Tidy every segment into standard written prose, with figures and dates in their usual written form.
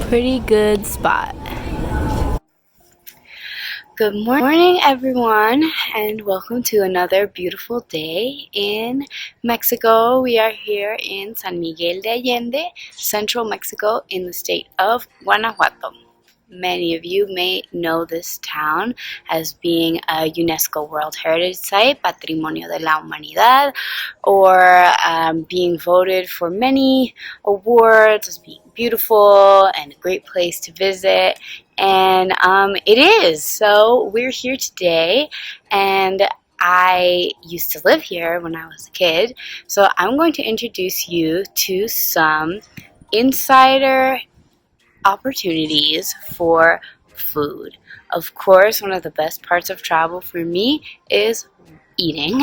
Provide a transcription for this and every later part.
pretty good spot. Good morning, everyone, and welcome to another beautiful day in Mexico. We are here in San Miguel de Allende, central Mexico in the state of Guanajuato. Many of you may know this town as being a UNESCO World Heritage Site, Patrimonio de la Humanidad, or being voted for many awards as being beautiful and a great place to visit. And it is. So we're here today, and I used to live here when I was a kid. So I'm going to introduce you to some insider opportunities for food. Of course, one of the best parts of travel for me is eating,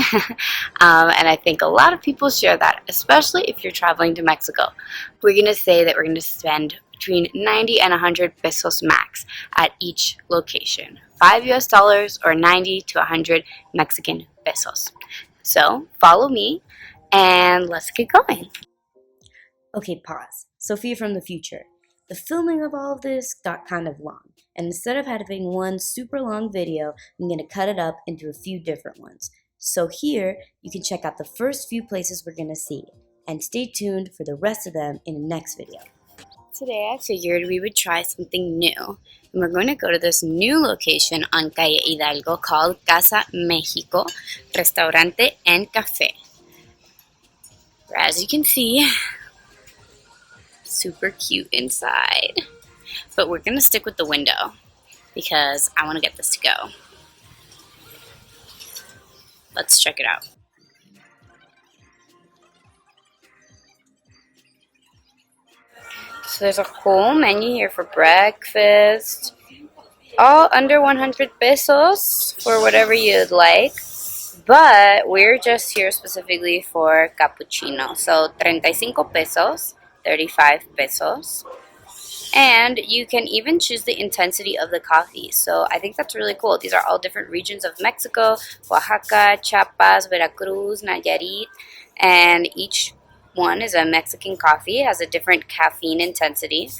and I think a lot of people share that, especially if you're traveling to Mexico. We're going to say that we're going to spend between 90 and 100 pesos max at each location. $5 or 90 to 100 Mexican pesos. So follow me and let's get going. Okay, pause. Sophia from the future. The filming of all of this got kind of long, and instead of having one super long video, I'm going to cut it up into a few different ones. So here, you can check out the first few places we're going to see, and stay tuned for the rest of them in the next video. Today I figured we would try something new, and we're going to go to this new location on Calle Hidalgo called Casa Mexico Restaurante and Cafe. As you can see, super cute inside, but we're gonna stick with the window because I want to get this to go. Let's check it out. So there's a whole menu here for breakfast, all under 100 pesos for whatever you'd like, but we're just here specifically for cappuccino. So 35 pesos, 35 pesos. And you can even choose the intensity of the coffee. So I think that's really cool. These are all different regions of Mexico: Oaxaca, Chiapas, Veracruz, Nayarit. And each one is a Mexican coffee. It has a different caffeine intensity.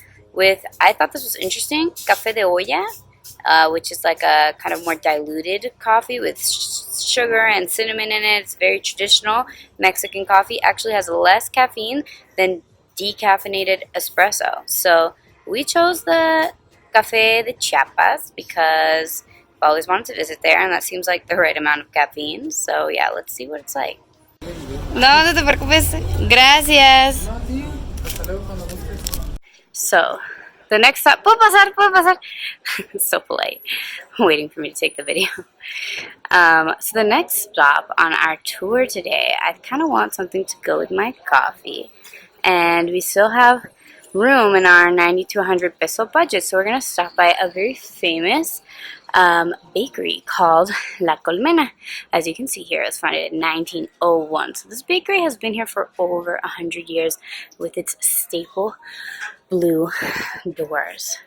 I thought this was interesting, café de olla, which is like a kind of more diluted coffee with sugar and cinnamon in it. It's very traditional Mexican coffee. Actually has less caffeine than decaffeinated espresso. So we chose the Café de Chiapas because I've always wanted to visit there, and that seems like the right amount of caffeine. So yeah, let's see what it's like. No te preocupes. Gracias. So the next stop, puedo pasar. So polite, waiting for me to take the video. So the next stop on our tour today, I kind of want something to go with my coffee. And we still have room in our 90 to 100 peso budget, so we're going to stop by a very famous bakery called La Colmena. As you can see here, it was founded in 1901. So this bakery has been here for over 100 years with its staple blue doors.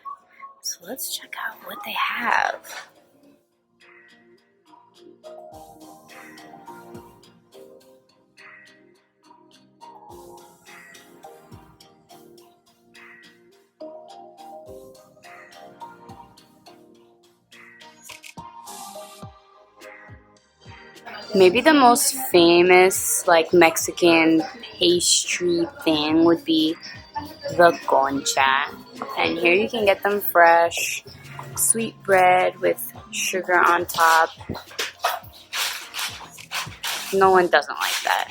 So let's check out what they have. Maybe the most famous Mexican pastry thing would be the concha. And here you can get them fresh, sweet bread with sugar on top. No one doesn't like that.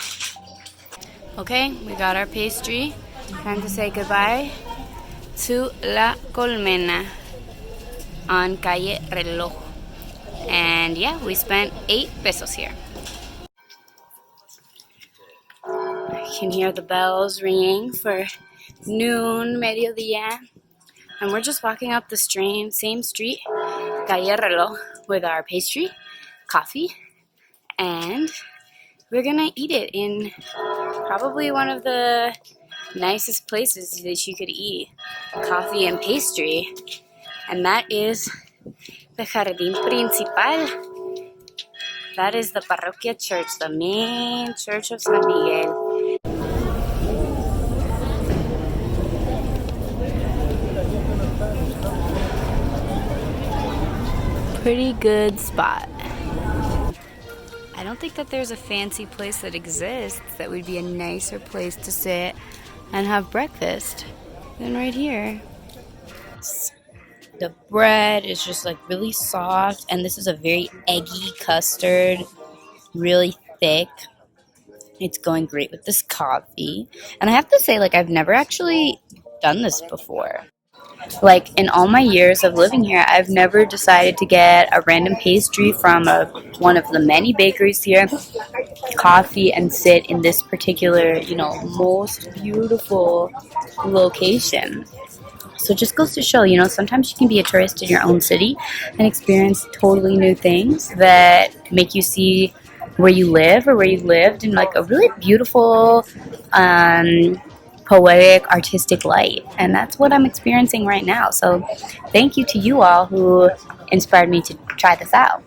Okay, we got our pastry. Time to say goodbye to La Colmena on Calle Reloj. And yeah, we spent 8 pesos here. I can hear the bells ringing for noon, mediodía. And we're just walking up the same street, Calle Reloj, with our pastry, coffee, and we're gonna eat it in probably one of the nicest places that you could eat coffee and pastry, and that is the Jardín Principal. That is the Parroquia Church, the main church of San Miguel. pretty good spot. I don't think that there's a fancy place that exists that would be a nicer place to sit and have breakfast than right here. The bread is just like really soft, and this is a very eggy custard, really thick. It's going great with this coffee. And I have to say, like, I've never actually done this before. Like, in all my years of living here, I've never decided to get a random pastry from one of the many bakeries here, coffee, and sit in this particular, most beautiful location. So it just goes to show, sometimes you can be a tourist in your own city and experience totally new things that make you see where you live or where you lived in like a really beautiful, poetic, artistic light. And that's what I'm experiencing right now. So thank you to you all who inspired me to try this out.